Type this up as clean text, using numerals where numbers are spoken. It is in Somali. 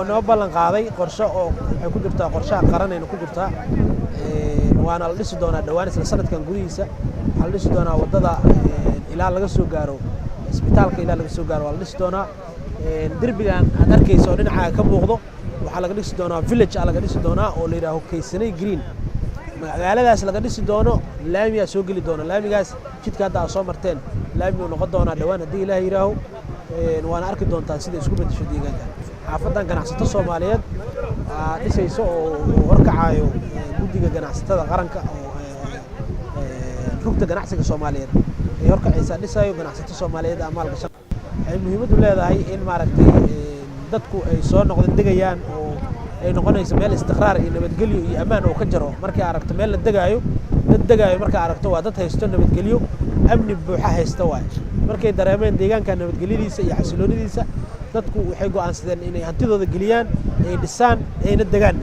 noo ballan qaaday qorshe oo waxay ku jirtaa qorshaha qaranayna ku jirtaa waana la dhisi doonaa dhawaan isla sanadkan gudihiisa waxaa la dhisi doonaa wadada ilaa laga soo gaaro isbitaalka ilaa laga soo gaaro waa la dhisi doonaa derbigan aad arkayso oo dhinaca ka muuqdo waxaa laga dhisi doonaa village laga dhisi doonaa oo la yiraahdo Kaysanay Green magaaladaas laga dhisi doono laamiga soo gali doona laamigaas jidka hadda soo marteen laamiga uu noqon doona dhawaan hadii Ilaahay yiraaho waana arki doontaa sida isku bedesho deegaanka xaafadan ganacsato Soomaaliyeed dhisayso oo horkacayo guddiga ganacsatada qaranka oo rugta ganacsiga Soomaaliyeed ee horkacaysa dhisayo ganacsato Soomaaliyeed amaal gashan ay muhiimad u leedahay in maaragtay dadku ay soo noqdeen degayaan oo ay noqonayso meel istiqraar iyo nabadgelyo iyo amaan oo ka jiro markii aragto meel la degaayo marka aragto waa dad haysto nabadgelyo amni buuxa haysto waay markay dareemeen deegaanka nabadgelyadiisa iyo xasiloonidiisa dadku waxay go'aansadeen inay hantidooda geliyaan ay dhisaan ayna degaan